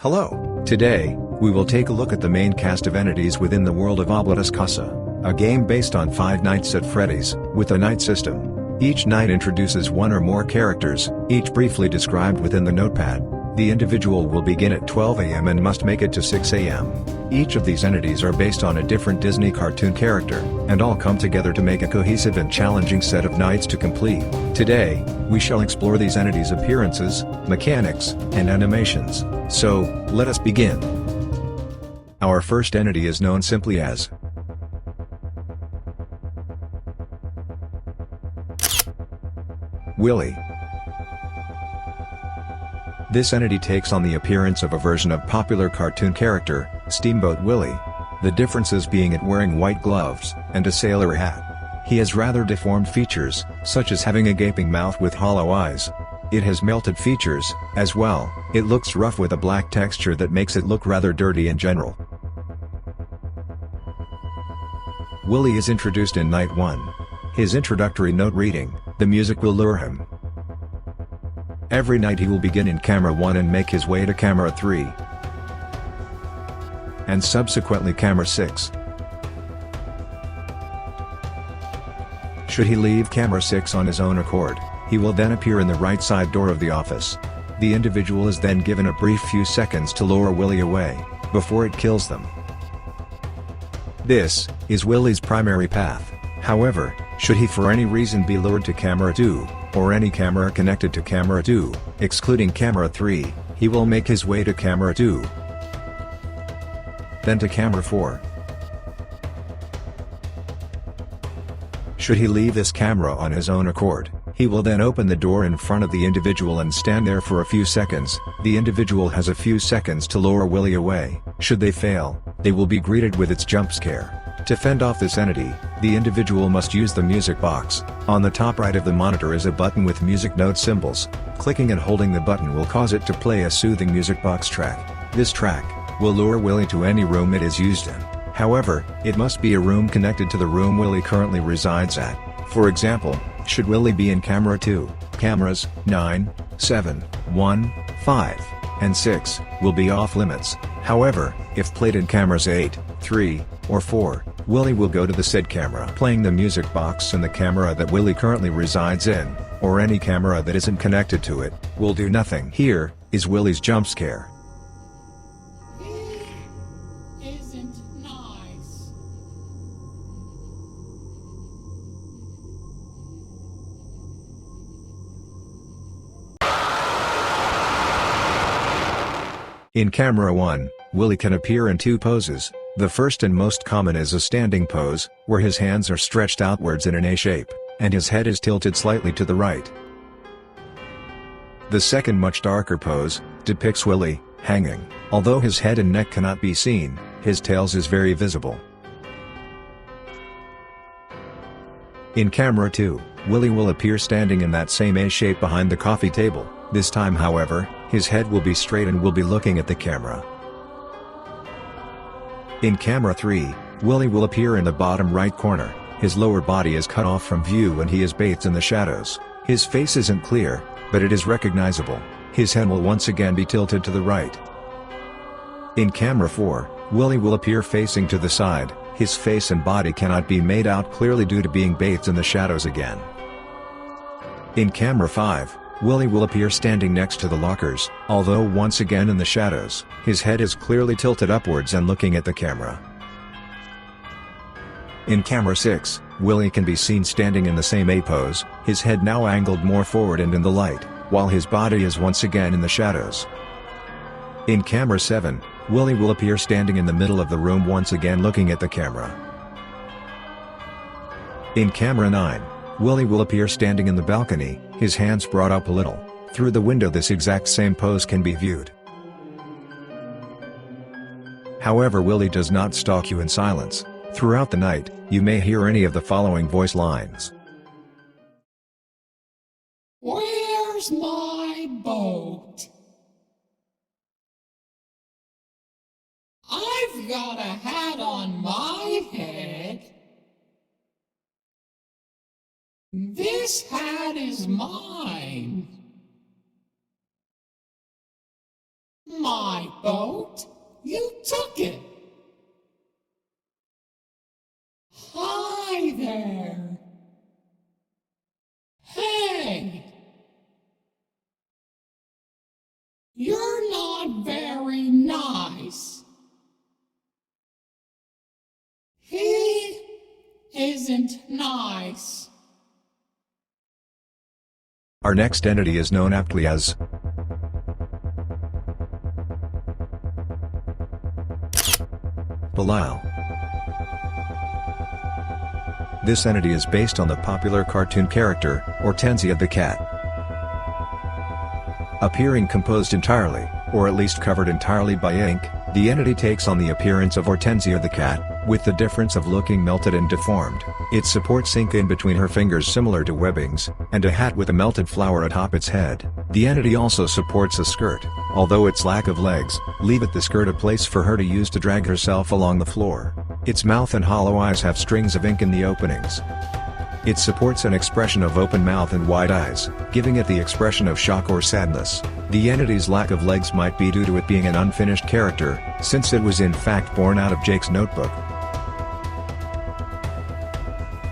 Hello. Today, we will take a look at the main cast of entities within the world of OBLITUS CASA, a game based on Five Nights at Freddy's, with a night system. Each night introduces one or more characters, each briefly described within the notepad. The individual will begin at 12 AM and must make it to 6 AM. Each of these entities are based on a different Disney cartoon character, and all come together to make a cohesive and challenging set of nights to complete. Today, we shall explore these entities' appearances, mechanics, and animations. So, let us begin. Our first entity is known simply as Willy. This entity takes on the appearance of a version of popular cartoon character, Steamboat Willie. The differences being it wearing white gloves, and a sailor hat. He has rather deformed features, such as having a gaping mouth with hollow eyes. It has melted features, as well. It looks rough with a black texture that makes it look rather dirty in general. Willie is introduced in Night 1. His introductory note reading, "The music will lure him." Every night he will begin in camera 1 and make his way to camera 3. And subsequently camera 6. Should he leave camera 6 on his own accord, he will then appear in the right side door of the office. The individual is then given a brief few seconds to lure Willie away, before it kills them. This is Willie's primary path. However, should he for any reason be lured to camera 2, or any camera connected to camera 2, excluding camera 3, he will make his way to camera 2. Then to camera 4. Should he leave this camera on his own accord, he will then open the door in front of the individual and stand there for a few seconds. The individual has a few seconds to lure Willie away. Should they fail, they will be greeted with its jump scare. To fend off this entity, the individual must use the music box. On the top right of the monitor is a button with music note symbols. Clicking and holding the button will cause it to play a soothing music box track. This track will lure Willie to any room it is used in. However, it must be a room connected to the room Willie currently resides at. For example, should Willie be in camera 2, cameras 9, 7, 1, 5, and 6 will be off limits. However, if played in cameras 8, 3, or 4, Willie will go to the said camera playing the music box, and the camera that Willie currently resides in, or any camera that isn't connected to it, will do nothing. Here is Willie's jump scare. Isn't nice. In camera 1, Willie can appear in 2 poses. The first and most common is a standing pose, where his hands are stretched outwards in an A shape, and his head is tilted slightly to the right. The second, much darker pose, depicts Willie hanging. Although his head and neck cannot be seen, his tails is very visible. In camera 2, Willie will appear standing in that same A shape behind the coffee table. This time, however, his head will be straight and will be looking at the camera. In camera 3, Willie will appear in the bottom right corner. His lower body is cut off from view and he is bathed in the shadows. His face isn't clear, but it is recognizable. His head will once again be tilted to the right. In camera 4, Willie will appear facing to the side. His face and body cannot be made out clearly due to being bathed in the shadows again. In camera 5, Willie will appear standing next to the lockers, although once again in the shadows. His head is clearly tilted upwards and looking at the camera. In camera 6, Willie can be seen standing in the same A pose, his head now angled more forward and in the light, while his body is once again in the shadows. In camera 7, Willie will appear standing in the middle of the room once again looking at the camera. In camera 9, Willie will appear standing in the balcony, his hands brought up a little. Through the window this exact same pose can be viewed. However, Willie does not stalk you in silence. Throughout the night, you may hear any of the following voice lines. Where's my boat? I've got a hat on my head. This hat is mine. My boat? You took it. Hi there. Hey. You're not very nice. He isn't nice. Our next entity is known aptly as Belial. This entity is based on the popular cartoon character, Hortensia the cat. Appearing composed entirely, or at least covered entirely by ink, the entity takes on the appearance of Hortensia the cat, with the difference of looking melted and deformed. Its supports ink in between her fingers similar to webbings, and a hat with a melted flower atop its head. The entity also supports a skirt, although its lack of legs leave the skirt a place for her to use to drag herself along the floor. Its mouth and hollow eyes have strings of ink in the openings. It supports an expression of open mouth and wide eyes, giving it the expression of shock or sadness. The entity's lack of legs might be due to it being an unfinished character, since it was in fact born out of Jake's notebook.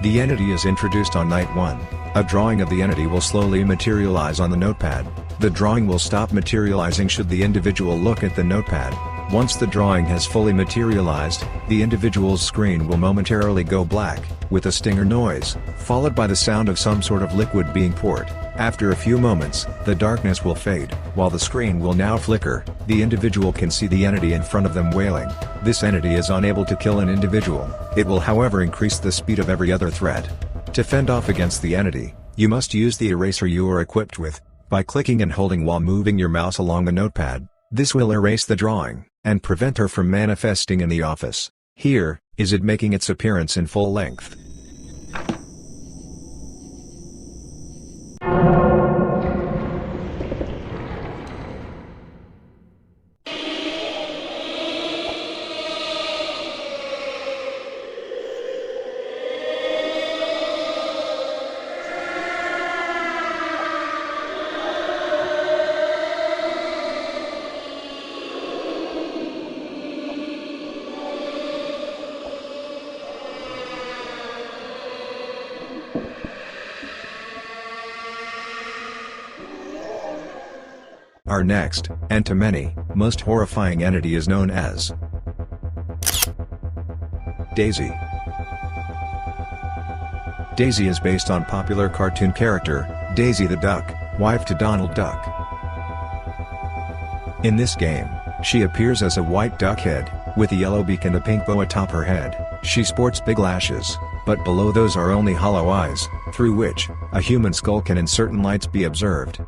The entity is introduced on night 1. A drawing of the entity will slowly materialize on the notepad. The drawing will stop materializing should the individual look at the notepad. Once the drawing has fully materialized, the individual's screen will momentarily go black, with a stinger noise, followed by the sound of some sort of liquid being poured. After a few moments, the darkness will fade, while the screen will now flicker. The individual can see the entity in front of them wailing. This entity is unable to kill an individual. It will however increase the speed of every other threat. To fend off against the entity, you must use the eraser you are equipped with, by clicking and holding while moving your mouse along the notepad. This will erase the drawing, and prevent her from manifesting in the office. Here is it making its appearance in full length. Our next, and to many, most horrifying entity is known as Daisy. Daisy is based on popular cartoon character, Daisy the Duck, wife to Donald Duck. In this game, she appears as a white duck head, with a yellow beak and a pink bow atop her head. She sports big lashes, but below those are only hollow eyes, through which a human skull can in certain lights be observed.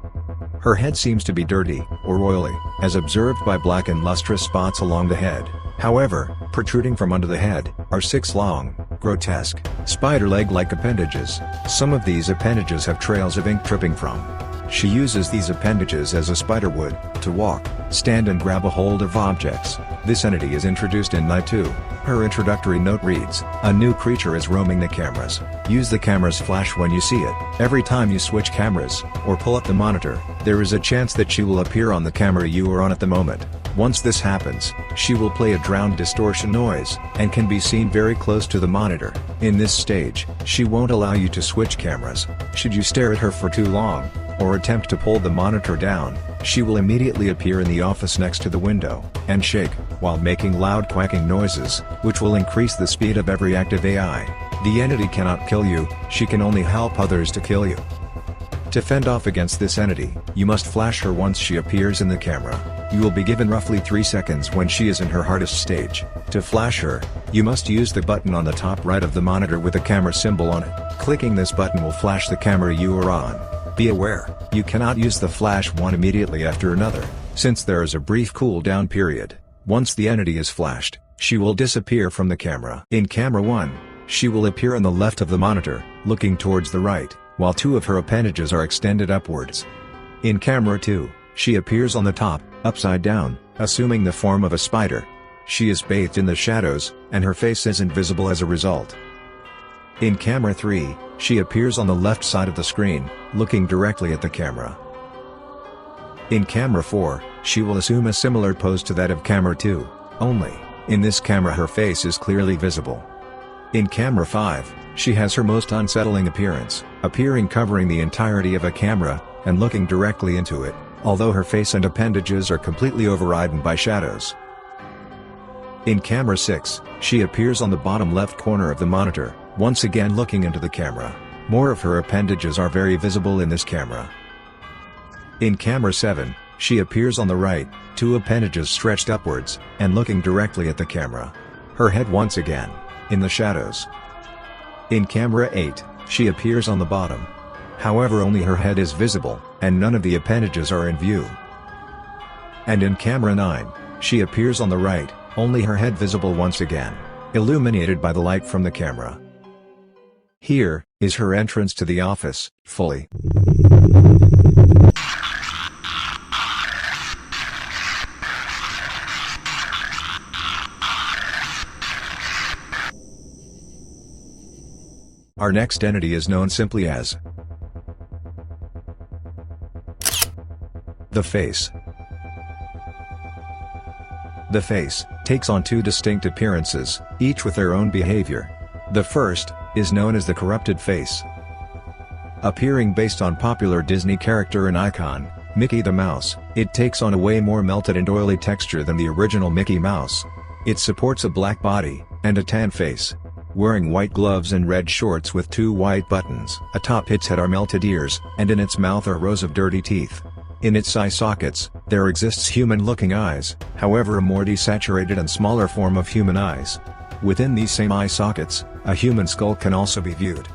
Her head seems to be dirty, or oily, as observed by black and lustrous spots along the head. However, protruding from under the head, are 6 long, grotesque, spider leg-like appendages. Some of these appendages have trails of ink dripping from. She uses these appendages as a spider would, to walk, stand and grab a hold of objects. This entity is introduced in Night 2. Her introductory note reads, "A new creature is roaming the cameras. Use the camera's flash when you see it. Every time you switch cameras, or pull up the monitor, there is a chance that she will appear on the camera you are on at the moment. Once this happens, she will play a drowned distortion noise, and can be seen very close to the monitor. In this stage, she won't allow you to switch cameras. Should you stare at her for too long, or attempt to pull the monitor down, she will immediately appear in the office next to the window, and shake, while making loud quacking noises, which will increase the speed of every active AI. The entity cannot kill you, she can only help others to kill you. To fend off against this entity, you must flash her once she appears in the camera. You will be given roughly 3 seconds when she is in her hardest stage. To flash her, you must use the button on the top right of the monitor with a camera symbol on it. Clicking this button will flash the camera you are on. Be aware, you cannot use the flash one immediately after another, since there is a brief cooldown period. Once the entity is flashed, she will disappear from the camera. In camera 1, she will appear on the left of the monitor, looking towards the right, while 2 of her appendages are extended upwards. In camera 2, she appears on the top, upside down, assuming the form of a spider. She is bathed in the shadows, and her face isn't visible as a result. In camera 3, she appears on the left side of the screen, looking directly at the camera. In camera 4, She will assume a similar pose to that of camera 2, only, in this camera her face is clearly visible. In camera 5, she has her most unsettling appearance, appearing covering the entirety of a camera, and looking directly into it, although her face and appendages are completely overridden by shadows. In camera 6, she appears on the bottom left corner of the monitor, once again looking into the camera. More of her appendages are very visible in this camera. In camera 7, she appears on the right, 2 appendages stretched upwards, and looking directly at the camera. Her head once again, in the shadows. In camera 8, she appears on the bottom. However, only her head is visible, and none of the appendages are in view. And in camera 9, she appears on the right, only her head visible once again, illuminated by the light from the camera. Here is her entrance to the office, fully. Our next entity is known simply as the face. The face takes on 2 distinct appearances, each with their own behavior. The first is known as the corrupted face. Appearing based on popular Disney character and icon, Mickey the Mouse, it takes on a way more melted and oily texture than the original Mickey Mouse. It supports a black body, and a tan face. Wearing white gloves and red shorts with 2 white buttons. Atop its head are melted ears, and in its mouth are rows of dirty teeth. In its eye sockets, there exists human-looking eyes, however a more desaturated and smaller form of human eyes. Within these same eye sockets, a human skull can also be viewed.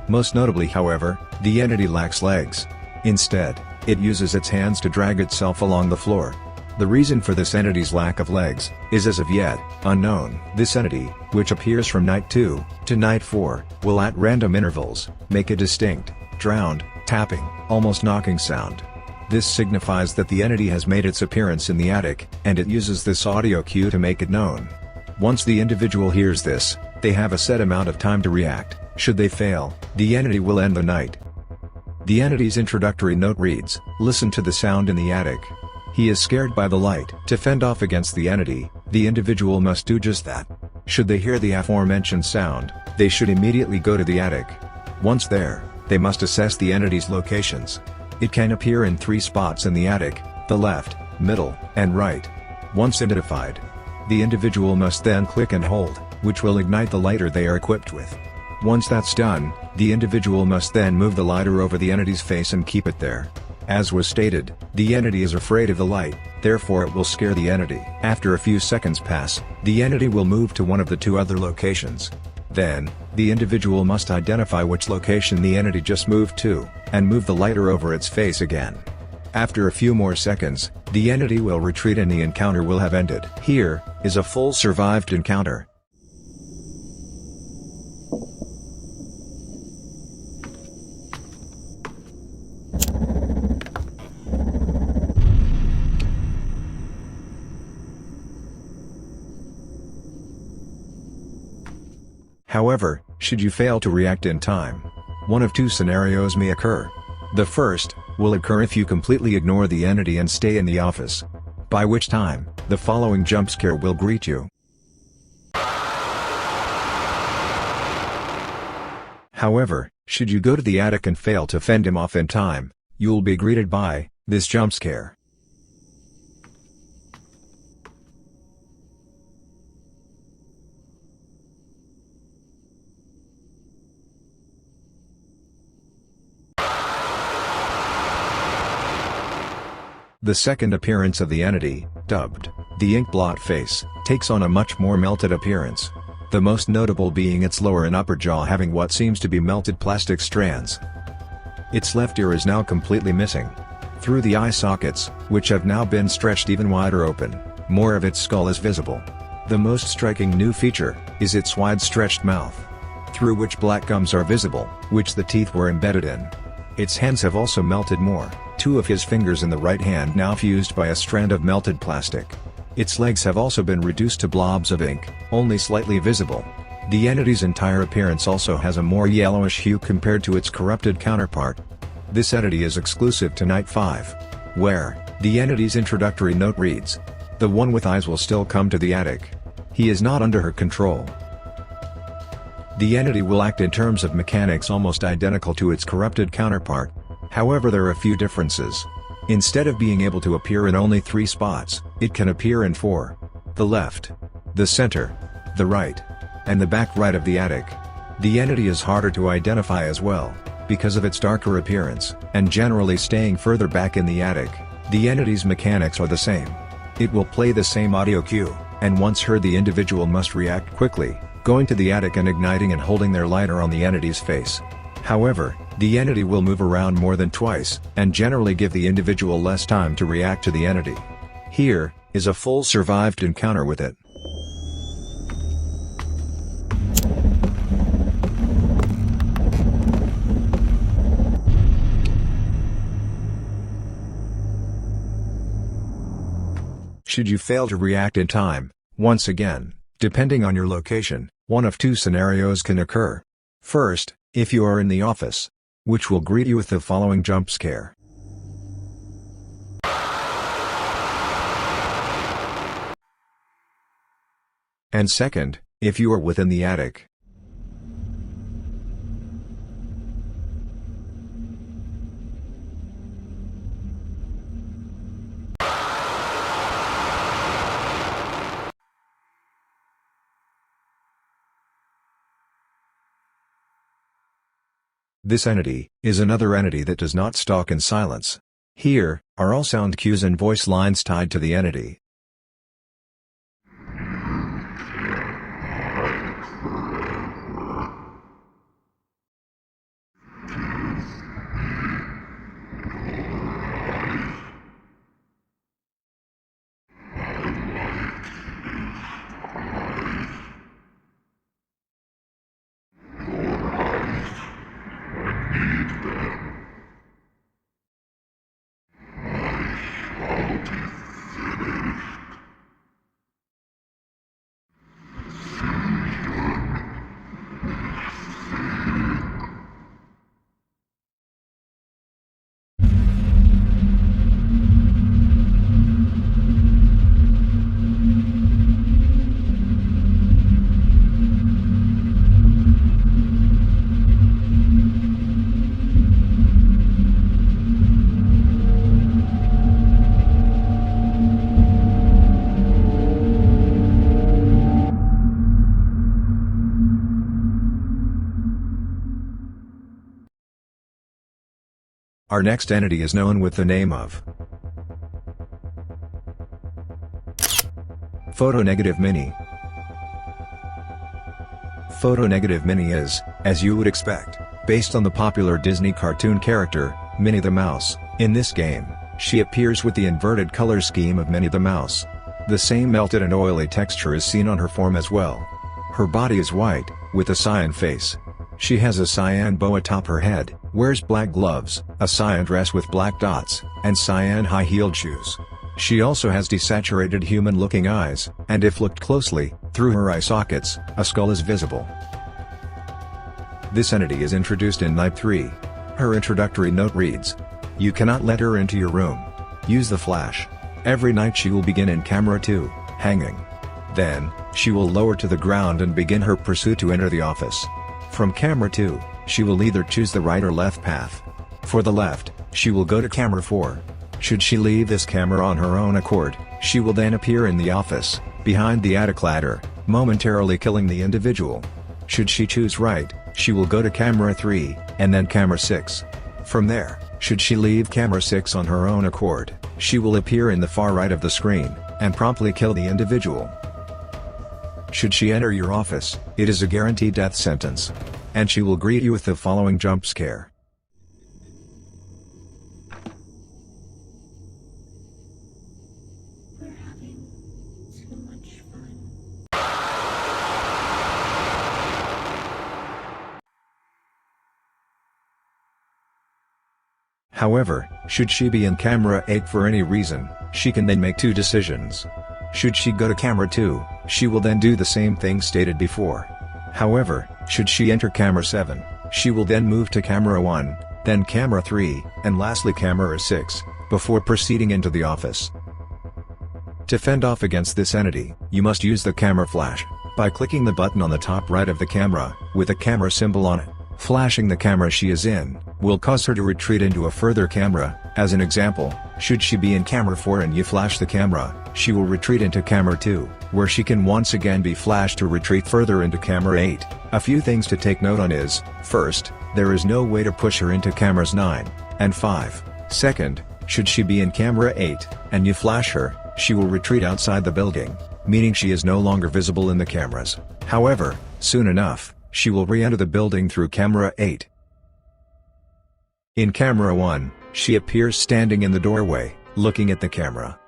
Most notably, however, the entity lacks legs. Instead, it uses its hands to drag itself along the floor. The reason for this entity's lack of legs is as of yet unknown. This entity, which appears from night 2 to night 4, will at random intervals make a distinct, drowned, tapping, almost knocking sound. This signifies that the entity has made its appearance in the attic, and it uses this audio cue to make it known. Once the individual hears this, they have a set amount of time to react. Should they fail, the entity will end the night. The entity's introductory note reads, "Listen to the sound in the attic." He is scared by the light. To fend off against the entity, the individual must do just that. Should they hear the aforementioned sound, they should immediately go to the attic. Once there, they must assess the entity's locations. It can appear in 3 spots in the attic: the left, middle, and right. Once identified, the individual must then click and hold, which will ignite the lighter they are equipped with. Once that's done, the individual must then move the lighter over the entity's face and keep it there. As was stated, the entity is afraid of the light, therefore it will scare the entity. After a few seconds pass, the entity will move to one of the 2 other locations. Then, the individual must identify which location the entity just moved to, and move the lighter over its face again. After a few more seconds, the entity will retreat and the encounter will have ended. Here is a full survived encounter. However, should you fail to react in time, one of 2 scenarios may occur. The first will occur if you completely ignore the entity and stay in the office, by which time, the following jump scare will greet you. However, should you go to the attic and fail to fend him off in time, you'll be greeted by this jump scare. The second appearance of the entity, dubbed the inkblot face, takes on a much more melted appearance. The most notable being its lower and upper jaw having what seems to be melted plastic strands. Its left ear is now completely missing. Through the eye sockets, which have now been stretched even wider open, more of its skull is visible. The most striking new feature is its wide stretched mouth, through which black gums are visible, which the teeth were embedded in. Its hands have also melted more, 2 of his fingers in the right hand now fused by a strand of melted plastic. Its legs have also been reduced to blobs of ink, only slightly visible. The entity's entire appearance also has a more yellowish hue compared to its corrupted counterpart. This entity is exclusive to Night 5, where The entity's introductory note reads, "The one with eyes will still come to the attic. He is not under her control." The entity will act in terms of mechanics almost identical to its corrupted counterpart. However, there are a few differences. Instead of being able to appear in only 3 spots, it can appear in 4. The left, the center, the right, and the back right of the attic. The entity is harder to identify as well, because of its darker appearance, and generally staying further back in the attic. The entity's mechanics are the same. It will play the same audio cue, and once heard the individual must react quickly, going to the attic and igniting and holding their lighter on the entity's face. However, the entity will move around more than twice, and generally give the individual less time to react to the entity. Here is a full survived encounter with it. Should you fail to react in time, once again, depending on your location, one of 2 scenarios can occur. First, if you are in the office, which will greet you with the following jump scare. And second, if you are within the attic. This entity is another entity that does not stalk in silence. Here are all sound cues and voice lines tied to the entity. Our next entity is known with the name of Photonegative Mini. Photonegative Mini is, as you would expect, based on the popular Disney cartoon character, Minnie the Mouse. In this game, she appears with the inverted color scheme of Minnie the Mouse. The same melted and oily texture is seen on her form as well. Her body is white, with a cyan face. She has a cyan bow atop her head, wears black gloves, a cyan dress with black dots, and cyan high-heeled shoes. She also has desaturated human-looking eyes, and if looked closely, through her eye sockets, a skull is visible. This entity is introduced in Night 3. Her introductory note reads, "You cannot let her into your room. Use the flash. Every night she will begin in camera 2, hanging. Then, she will lower to the ground and begin her pursuit to enter the office. From camera 2, she will either choose the right or left path. For the left, she will go to camera 4. Should she leave this camera on her own accord, she will then appear in the office, behind the attic ladder, momentarily killing the individual. Should she choose right, she will go to camera 3, and then camera 6. From there, should she leave camera 6 on her own accord, she will appear in the far right of the screen, and promptly kill the individual. Should she enter your office, it is a guaranteed death sentence. And she will greet you with the following jump scare. We're having so much fun. However, should she be in camera 8 for any reason, she can then make 2 decisions. Should she go to camera 2, she will then do the same thing stated before. However, should she enter camera 7, she will then move to camera 1, then camera 3, and lastly camera 6. before proceeding into the office. To fend off against this entity, you must use the camera flash, by clicking the button on the top right of the camera, with a camera symbol on it. Flashing the camera she is in, will cause her to retreat into a further camera. As an example, should she be in camera 4 and you flash the camera, she will retreat into camera 2, where she can once again be flashed to retreat further into camera 8. A few things to take note on is, first, there is no way to push her into cameras 9 and 5. Second, should she be in camera 8, and you flash her, she will retreat outside the building, meaning she is no longer visible in the cameras. However, soon enough, she will re-enter the building through camera 8. In camera 1, she appears standing in the doorway, looking at the camera.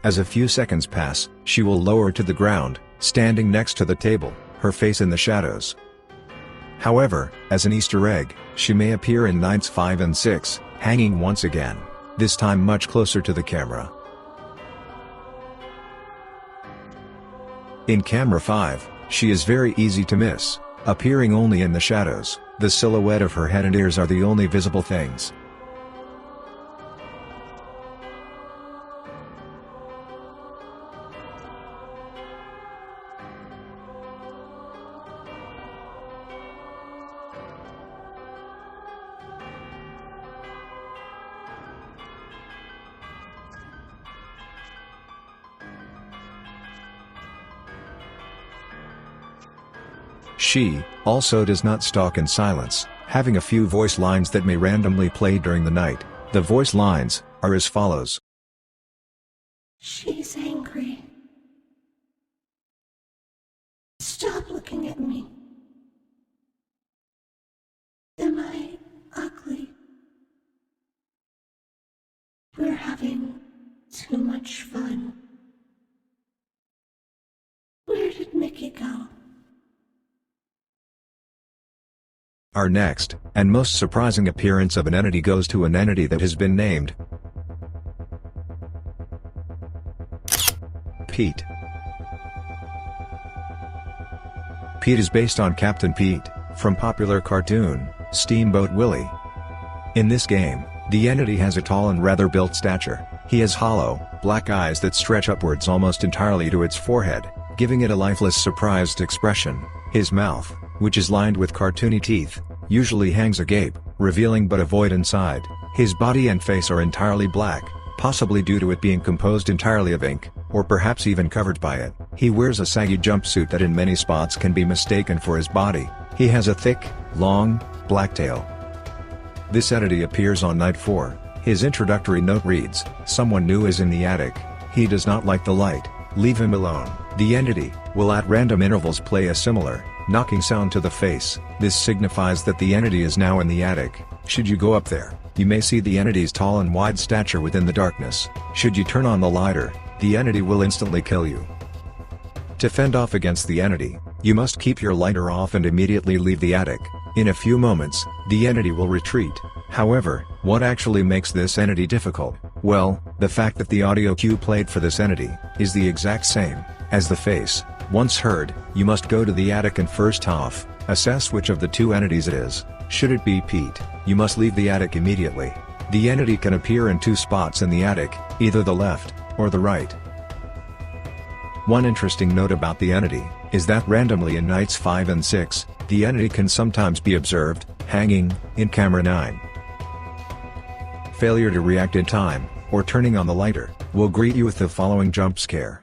As a few seconds pass, she will lower to the ground, standing next to the table, her face in the shadows. However, as an Easter egg, she may appear in nights 5 and 6, hanging once again, this time much closer to the camera. In camera 5, she is very easy to miss, appearing only in the shadows. The silhouette of her head and ears are the only visible things. She, also does not stalk in silence, having a few voice lines that may randomly play during the night. The voice lines are as follows. She's angry. Stop looking at me. Am I ugly? We're having too much fun. Where did Mickey go? Our next, and most surprising appearance of an entity goes to an entity that has been named Pete. Pete is based on Captain Pete, from popular cartoon, Steamboat Willie. In this game, the entity has a tall and rather built stature. He has hollow, black eyes that stretch upwards almost entirely to its forehead, giving it a lifeless surprised expression. His mouth, which is lined with cartoony teeth, usually hangs agape, revealing but a void inside. His body and face are entirely black, possibly due to it being composed entirely of ink, or perhaps even covered by it. He wears a saggy jumpsuit that in many spots can be mistaken for his body. He has a thick, long, black tail. This entity appears on night 4. His introductory note reads, "Someone new is in the attic. He does not like the light. Leave him alone." The entity will at random intervals play a similar, knocking sound to the face. This signifies that the entity is now in the attic. Should you go up there, you may see the entity's tall and wide stature within the darkness. Should you turn on the lighter, the entity will instantly kill you. To fend off against the entity, you must keep your lighter off and immediately leave the attic. In a few moments, the entity will retreat. However, what actually makes this entity difficult? Well, the fact that the audio cue played for this entity is the exact same as the face. Once heard, you must go to the attic and first off, assess which of the two entities it is. Should it be Pete, you must leave the attic immediately. The entity can appear in 2 spots in the attic, either the left or the right. One interesting note about the entity is that randomly in nights 5 and 6, the entity can sometimes be observed hanging in camera 9. Failure to react in time, or turning on the lighter, will greet you with the following jump scare.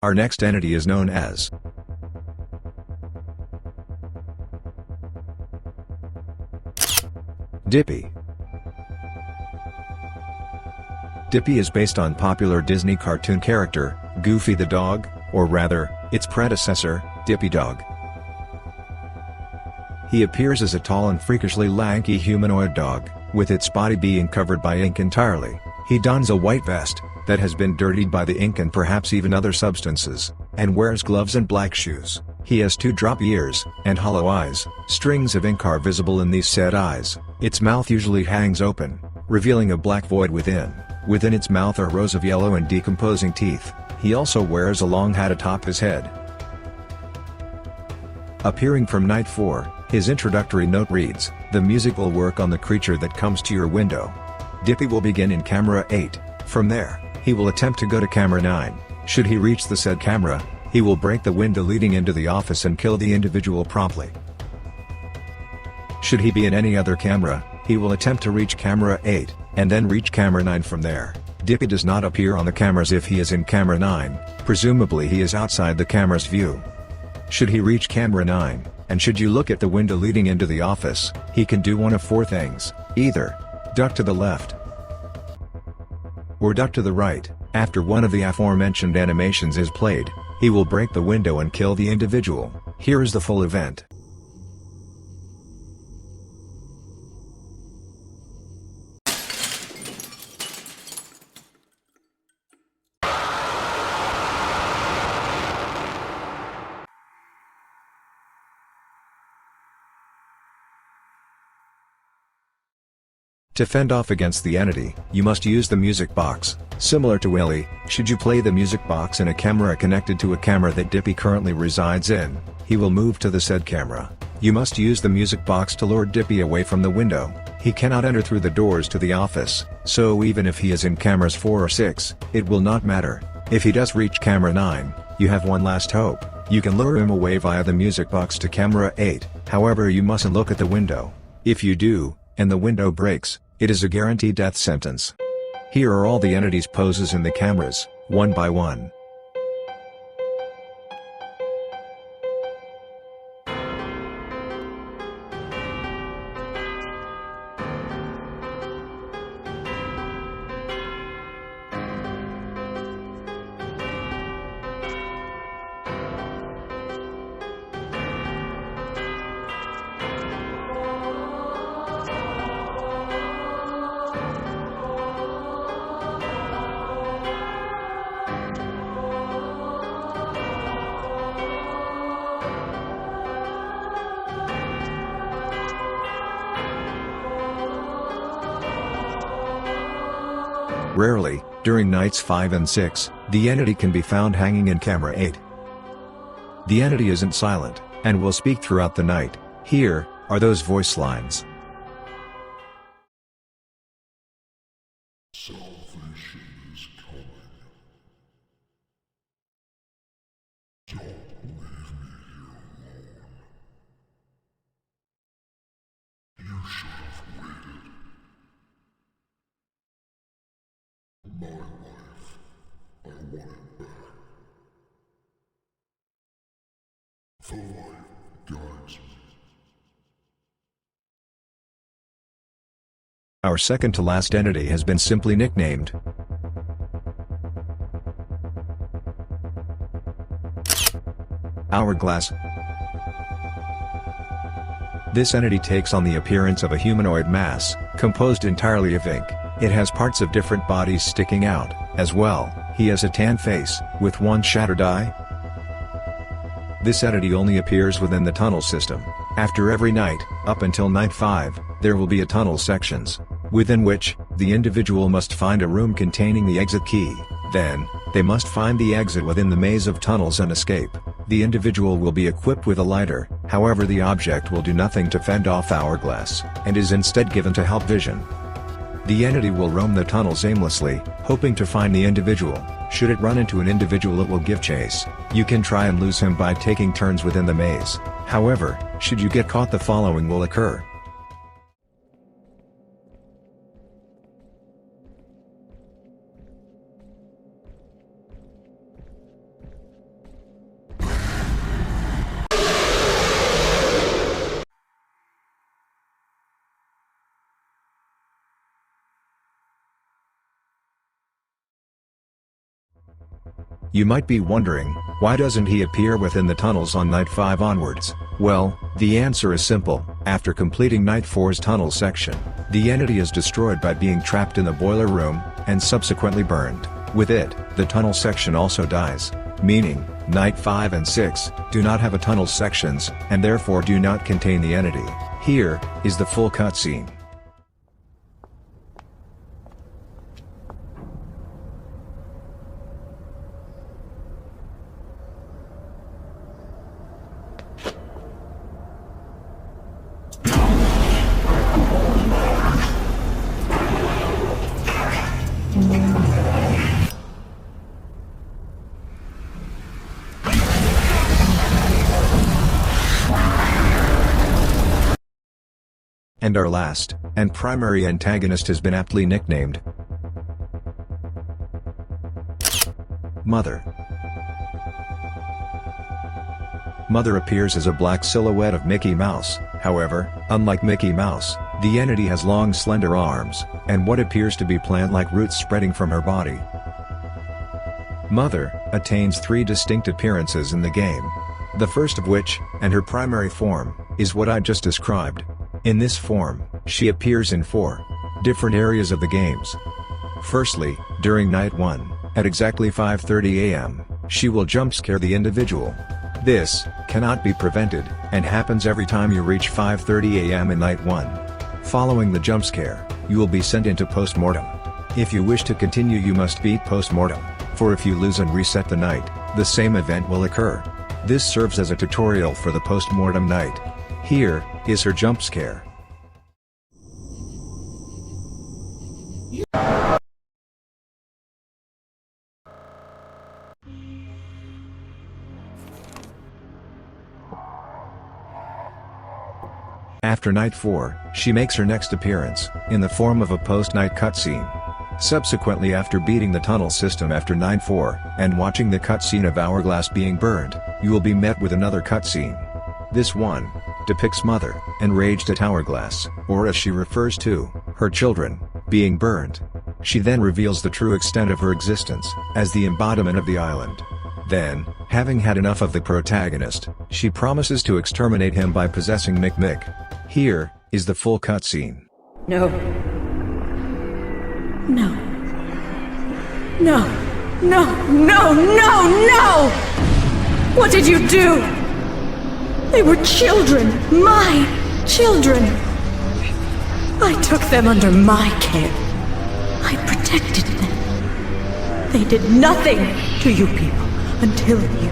Our next entity is known as Dippy. Dippy is based on popular Disney cartoon character, Goofy the dog, or rather, its predecessor, Dippy Dog. He appears as a tall and freakishly lanky humanoid dog, with its body being covered by ink entirely. He dons a white vest that has been dirtied by the ink and perhaps even other substances, and wears gloves and black shoes. He has 2 drop ears, and hollow eyes. Strings of ink are visible in these said eyes. Its mouth usually hangs open, revealing a black void within. Within its mouth are rows of yellow and decomposing teeth. He also wears a long hat atop his head. Appearing from night 4, his introductory note reads, "The music will work on the creature that comes to your window." Dippy will begin in camera 8. From there, he will attempt to go to camera 9. Should he reach the said camera, he will break the window leading into the office and kill the individual promptly. Should he be in any other camera, he will attempt to reach camera 8, and then reach camera 9 from there. Dippy does not appear on the cameras if he is in camera 9, presumably he is outside the camera's view. Should he reach camera 9, and should you look at the window leading into the office, he can do one of 4 things: either duck to the left or duck to the right. After one of the aforementioned animations is played, he will break the window and kill the individual. Here is the full event. To fend off against the entity, you must use the music box. Similar to Willy, should you play the music box in a camera connected to a camera that Dippy currently resides in, he will move to the said camera. You must use the music box to lure Dippy away from the window. He cannot enter through the doors to the office, so even if he is in cameras 4 or 6, it will not matter. If he does reach camera 9, you have one last hope. You can lure him away via the music box to camera 8, however you mustn't look at the window. If you do, and the window breaks, it is a guaranteed death sentence. Here are all the entities' poses in the cameras, one by one. Rarely, during nights 5 and 6, the entity can be found hanging in camera 8. The entity isn't silent, and will speak throughout the night. Here are those voice lines. Salvation is coming. Don't leave me here alone. You should have waited. My life, I want it back. The light guides me. Our second to last entity has been simply nicknamed Hourglass. This entity takes on the appearance of a humanoid mass, composed entirely of ink. It has parts of different bodies sticking out. As well, he has a tan face, with one shattered eye. This entity only appears within the tunnel system. After every night, up until night 5, there will be a tunnel sections, within which, the individual must find a room containing the exit key. Then, they must find the exit within the maze of tunnels and escape. The individual will be equipped with a lighter, however the object will do nothing to fend off Hourglass, and is instead given to help vision. The entity will roam the tunnels aimlessly, hoping to find the individual. Should it run into an individual, it will give chase. You can try and lose him by taking turns within the maze. However, should you get caught, the following will occur. You might be wondering, why doesn't he appear within the tunnels on night 5 onwards? Well, the answer is simple. After completing night 4's tunnel section, the entity is destroyed by being trapped in the boiler room, and subsequently burned. With it, the tunnel section also dies. Meaning, Night 5 and 6 do not have a tunnel sections, and therefore do not contain the entity. Here is the full cutscene. And our last, and primary antagonist has been aptly nicknamed Mother. Mother appears as a black silhouette of Mickey Mouse. However, unlike Mickey Mouse, the entity has long slender arms, and what appears to be plant-like roots spreading from her body. Mother attains 3 distinct appearances in the game. The first of which, and her primary form, is what I just described. In this form, she appears in 4 different areas of the games. Firstly, during Night 1, at exactly 5:30 AM, she will jump scare the individual. This cannot be prevented, and happens every time you reach 5:30 AM in Night 1. Following the jump scare, you will be sent into postmortem. If you wish to continue, you must beat postmortem, for if you lose and reset the night, the same event will occur. This serves as a tutorial for the postmortem night. Here is her jump scare. After Night 4, she makes her next appearance, in the form of a post-night cutscene. Subsequently, after beating the tunnel system after Night 4, and watching the cutscene of Hourglass being burned, you will be met with another cutscene. This one depicts Mother, enraged at Hourglass, or as she refers to her children, being burned. She then reveals the true extent of her existence, as the embodiment of the island. Then, having had enough of the protagonist, she promises to exterminate him by possessing Mick. Here is the full cutscene. No. No. No. No. No. No. No! What did you do? They were children. My children. I took them under my care. I protected them. They did nothing to you people until you.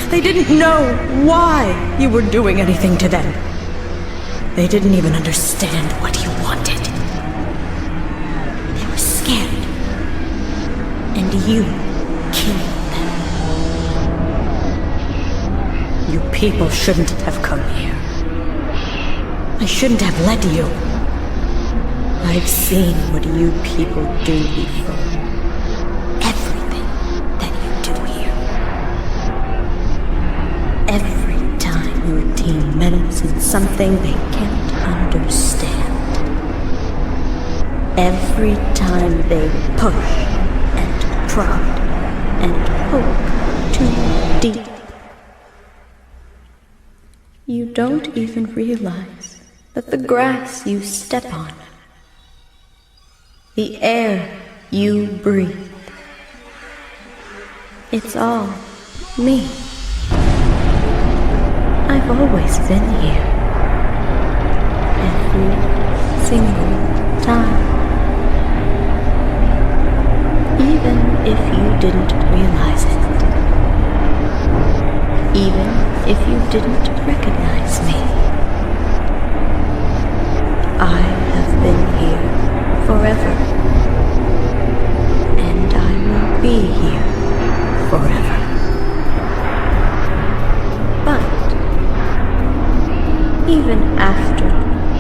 They didn't know why you were doing anything to them. They didn't even understand what you wanted. They were scared. And you killed them. You people shouldn't have come here. I shouldn't have let you. I've seen what you people do before. Everything that you do here. Every time your team meddles in something they can't understand. Every time they push and prod and poke too deep. You don't even realize that the grass you step on, the air you breathe, it's all me. I've always been here. Every single time. Even if you didn't realize it. Even if you didn't recognize me. I have been here forever. And I will be here forever. But even after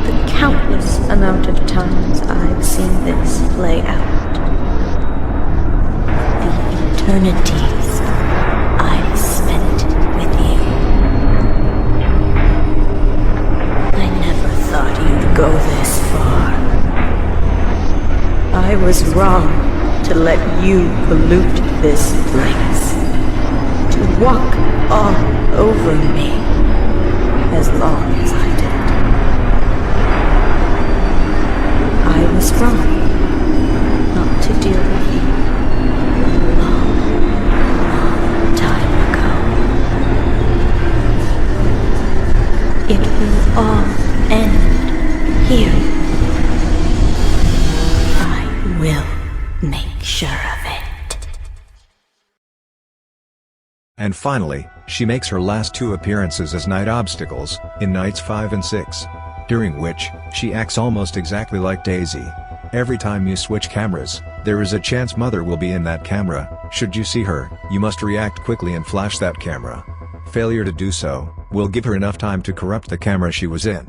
the countless amount of times I've seen this play out, the eternities I've spent with you, I never thought you'd go this far. I was wrong to let you pollute this place, to walk all over me as long as I did. I was wrong not to deal with you a long, long time. Make sure of it. And finally, she makes her last 2 appearances as night obstacles, in nights 5 and 6. During which, she acts almost exactly like Daisy. Every time you switch cameras, there is a chance Mother will be in that camera. Should you see her, you must react quickly and flash that camera. Failure to do so, will give her enough time to corrupt the camera she was in,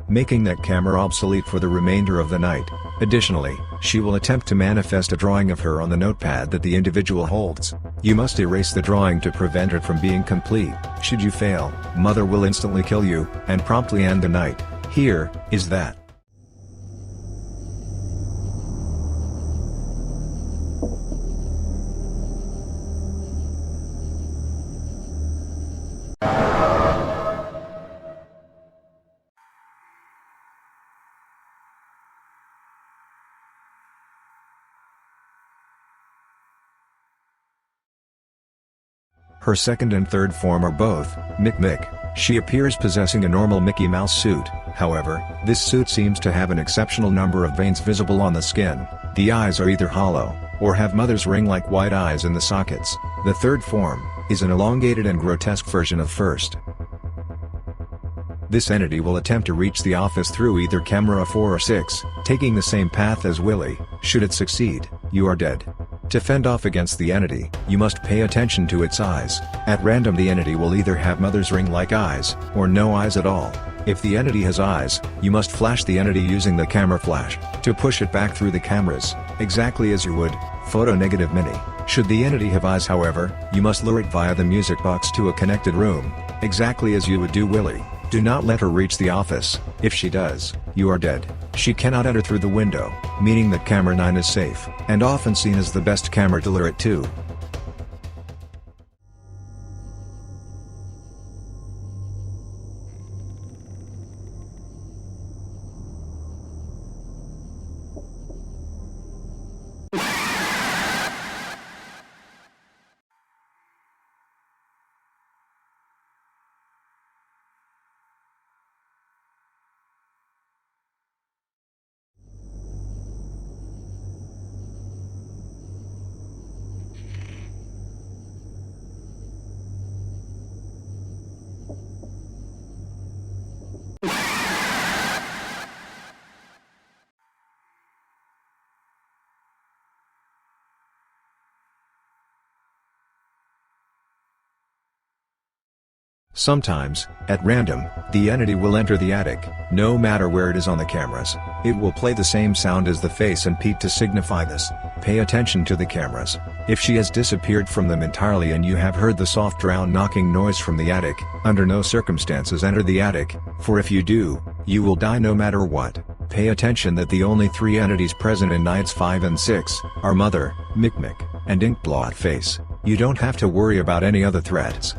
making that camera obsolete for the remainder of the night. Additionally, she will attempt to manifest a drawing of her on the notepad that the individual holds. You must erase the drawing to prevent it from being complete. Should you fail, Mother will instantly kill you, and promptly end the night. Here is that. Her second and third form are both Mick. She appears possessing a normal Mickey Mouse suit. However, this suit seems to have an exceptional number of veins visible on the skin. The eyes are either hollow, or have Mother's ring-like white eyes in the sockets. The third form is an elongated and grotesque version of first. This entity will attempt to reach the office through either camera 4 or 6, taking the same path as Willie. Should it succeed, you are dead. To fend off against the entity, you must pay attention to its eyes. At random, the entity will either have Mother's ring-like eyes, or no eyes at all. If the entity has eyes, you must flash the entity using the camera flash, to push it back through the cameras, exactly as you would photo negative mini. Should the entity have eyes, however, you must lure it via the music box to a connected room, exactly as you would do Willie. Do not let her reach the office. If she does, you are dead. She cannot enter through the window, meaning that camera 9 is safe, and often seen as the best camera to lure it to. Sometimes, at random, the entity will enter the attic. No matter where it is on the cameras, it will play the same sound as the face and peep to signify this. Pay attention to the cameras. If she has disappeared from them entirely and you have heard the soft drown knocking noise from the attic, under no circumstances enter the attic, for if you do, you will die no matter what. Pay attention that the only 3 entities present in nights 5 and 6 are Mother, Mick, and Inkblot Face. You don't have to worry about any other threats.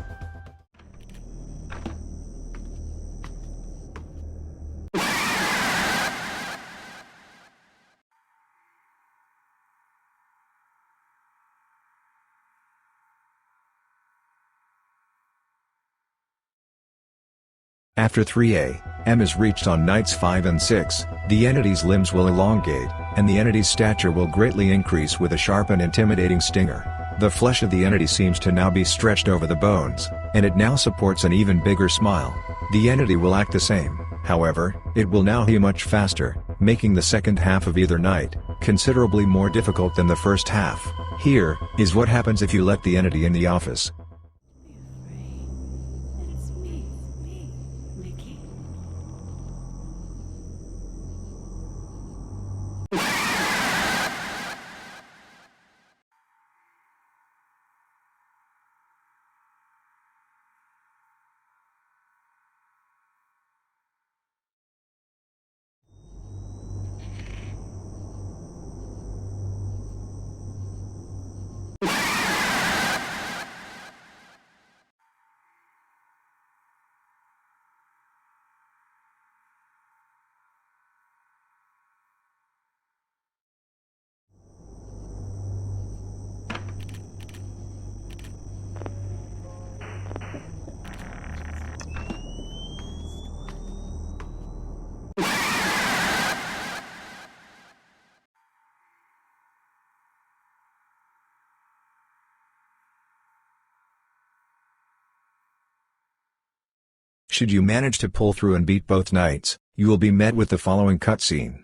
After 3 a.m. is reached on nights 5 and 6, the entity's limbs will elongate, and the entity's stature will greatly increase with a sharp and intimidating stinger. The flesh of the entity seems to now be stretched over the bones, and it now supports an even bigger smile. The entity will act the same, however, it will now heal much faster, making the second half of either night considerably more difficult than the first half. Here is what happens if you let the entity in the office. It's me, Mickey. Should you manage to pull through and beat both nights, you will be met with the following cutscene.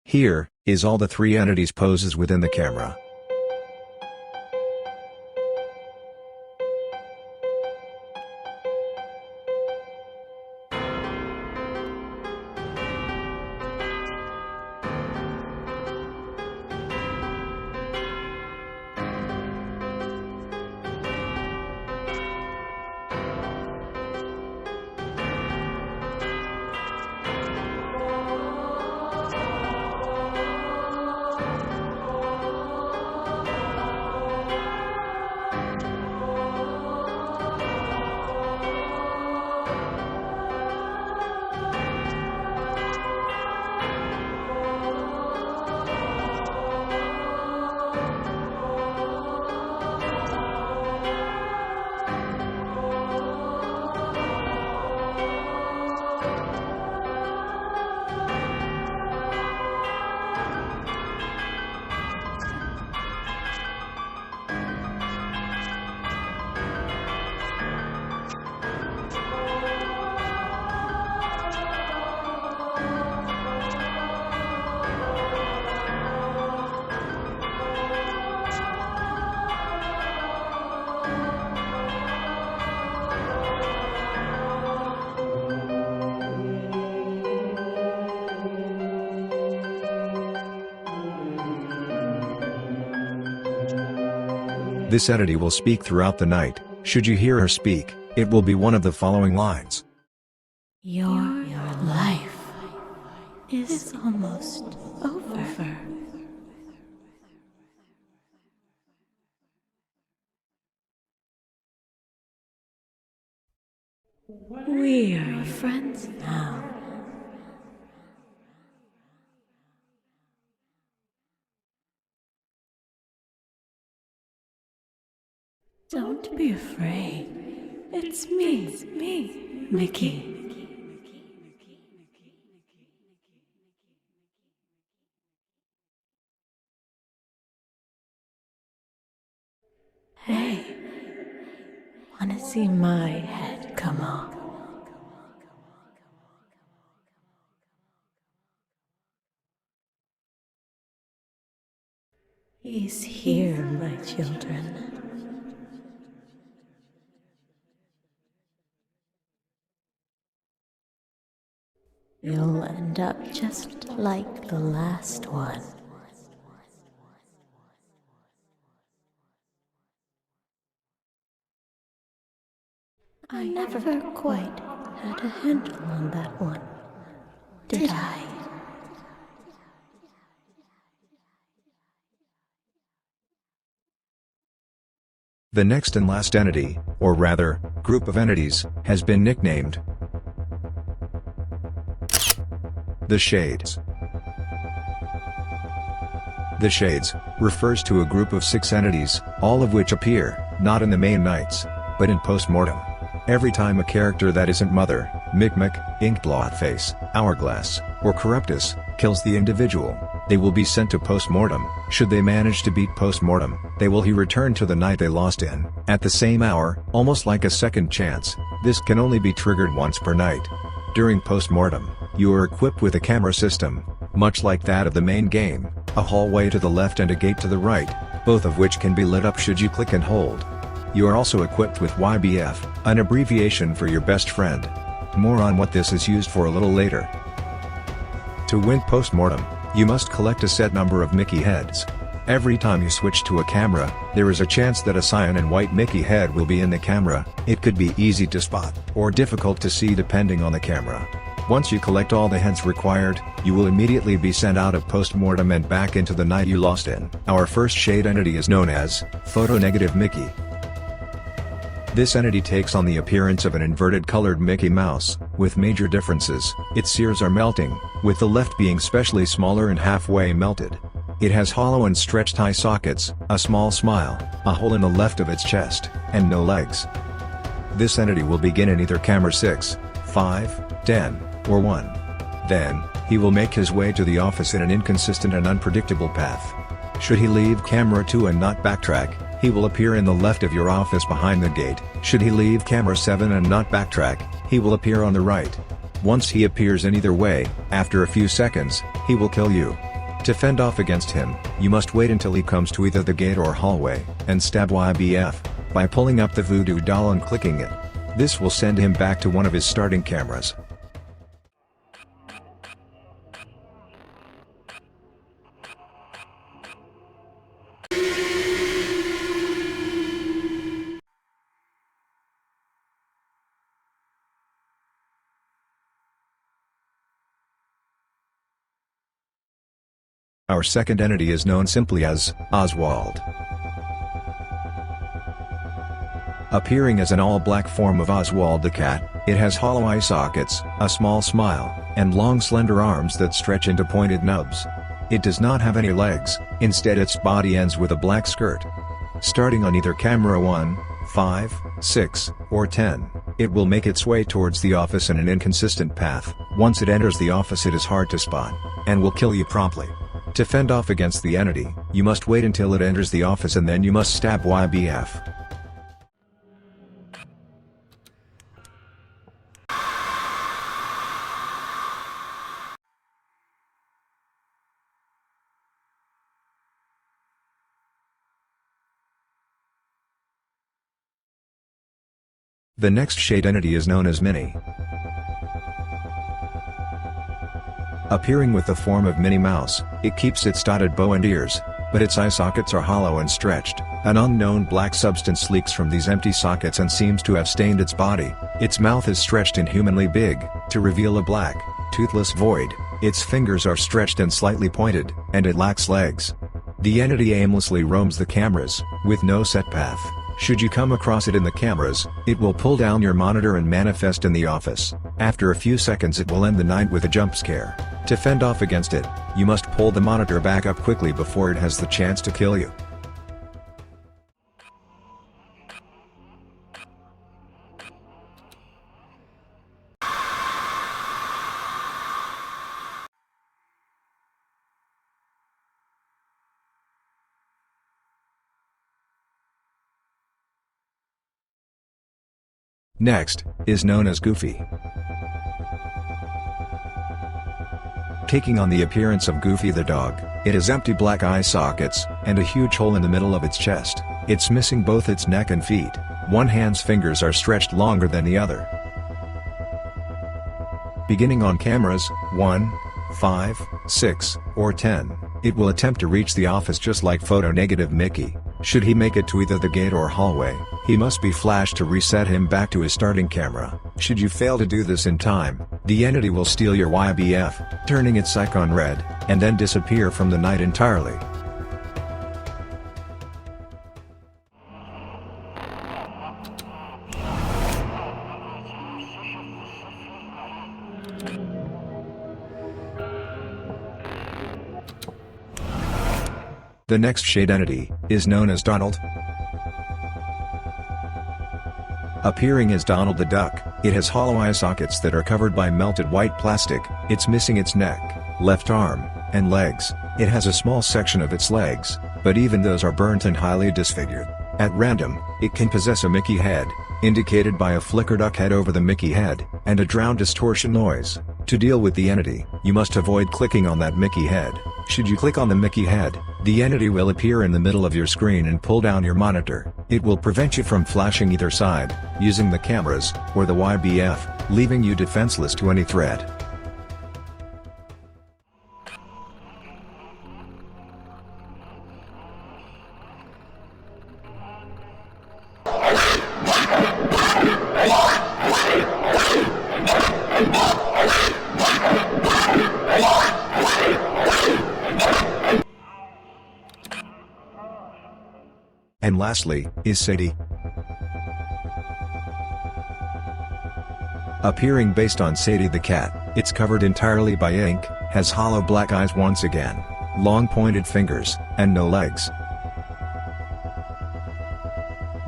Here is all the 3 entities' poses within the camera. This entity will speak throughout the night. Should you hear her speak, it will be one of the following lines. Your life is almost over. We are friends now. Don't be afraid. It's me, Mickey. Hey, wanna see my head come off? He's here, my children. You'll end up just like the last one. I never quite had a handle on that one, did I? The next and last entity, or rather, group of entities, has been nicknamed the Shades. The Shades refers to a group of 6 entities, all of which appear, not in the main nights, but in post-mortem. Every time a character that isn't Mother, Micmac, Inkblotface, Hourglass, or Corruptus, kills the individual, they will be sent to post-mortem. Should they manage to beat post-mortem, they will return to the night they lost in, at the same hour, almost like a second chance. This can only be triggered once per night. During post-mortem, you are equipped with a camera system, much like that of the main game, a hallway to the left and a gate to the right, both of which can be lit up should you click and hold. You are also equipped with YBF, an abbreviation for your best friend. More on what this is used for a little later. To win post-mortem, you must collect a set number of Mickey heads. Every time you switch to a camera, there is a chance that a cyan and white Mickey head will be in the camera. It could be easy to spot, or difficult to see depending on the camera. Once you collect all the heads required, you will immediately be sent out of post-mortem and back into the night you lost in. Our first shade entity is known as Photonegative Mickey. This entity takes on the appearance of an inverted colored Mickey Mouse, with major differences. Its ears are melting, with the left being specially smaller and halfway melted. It has hollow and stretched eye sockets, a small smile, a hole in the left of its chest, and no legs. This entity will begin in either camera 6, 5, 10, or 1. Then, he will make his way to the office in an inconsistent and unpredictable path. Should he leave camera 2 and not backtrack, he will appear in the left of your office behind the gate. Should he leave camera 7 and not backtrack, he will appear on the right. Once he appears in either way, after a few seconds, he will kill you. To fend off against him, you must wait until he comes to either the gate or hallway, and stab YBF, by pulling up the voodoo doll and clicking it. This will send him back to one of his starting cameras. Our second entity is known simply as Oswald. Appearing as an all-black form of Oswald the cat, it has hollow eye sockets, a small smile, and long slender arms that stretch into pointed nubs. It does not have any legs, instead its body ends with a black skirt. Starting on either camera 1, 5, 6, or 10, it will make its way towards the office in an inconsistent path. Once it enters the office it is hard to spot, and will kill you promptly. To fend off against the entity, you must wait until it enters the office and then you must stab YBF. The next shade entity is known as Minnie. Appearing with the form of Minnie Mouse, it keeps its dotted bow and ears, but its eye sockets are hollow and stretched. An unknown black substance leaks from these empty sockets and seems to have stained its body. Its mouth is stretched inhumanly big, to reveal a black, toothless void. Its fingers are stretched and slightly pointed, and it lacks legs. The entity aimlessly roams the cameras, with no set path. Should you come across it in the cameras, it will pull down your monitor and manifest in the office. After a few seconds it will end the night with a jump scare. To fend off against it, you must pull the monitor back up quickly before it has the chance to kill you. Next, is known as Goofy. Taking on the appearance of Goofy the dog, it has empty black eye sockets, and a huge hole in the middle of its chest. It's missing both its neck and feet. One hand's fingers are stretched longer than the other. Beginning on cameras 1, 5, 6, or 10, it will attempt to reach the office just like Photonegative Mickey. Should he make it to either the gate or hallway, he must be flashed to reset him back to his starting camera. Should you fail to do this in time, the entity will steal your YBF, turning its icon red, and then disappear from the night entirely. The next shade entity is known as Donald. Appearing as Donald the Duck, it has hollow eye sockets that are covered by melted white plastic. It's missing its neck, left arm, and legs. It has a small section of its legs, but even those are burnt and highly disfigured. At random, it can possess a Mickey head, indicated by a flicker duck head over the Mickey head, and a drowned distortion noise. To deal with the entity, you must avoid clicking on that Mickey head. Should you click on the Mickey head, the entity will appear in the middle of your screen and pull down your monitor. It will prevent you from flashing either side, using the cameras, or the YBF, leaving you defenseless to any threat. And lastly, is Sadie. Appearing based on Sadie the cat, it's covered entirely by ink, has hollow black eyes once again, long pointed fingers, and no legs.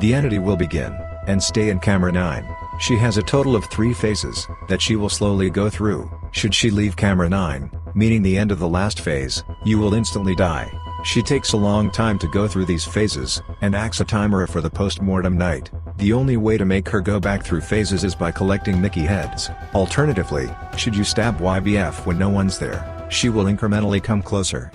The entity will begin, and stay in camera 9. She has a total of 3 phases, that she will slowly go through. Should she leave camera 9, meaning the end of the last phase, you will instantly die. She takes a long time to go through these phases, and acts a timer for the post-mortem night. The only way to make her go back through phases is by collecting Mickey heads. Alternatively, should you stab YBF when no one's there, she will incrementally come closer.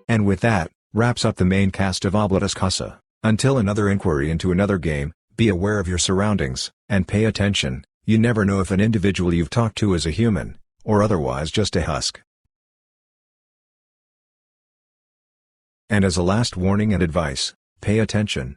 And with that, wraps up the main cast of OBLITUS CASA. Until another inquiry into another game, be aware of your surroundings, and pay attention. You never know if an individual you've talked to is a human, or otherwise just a husk. And as a last warning and advice, pay attention.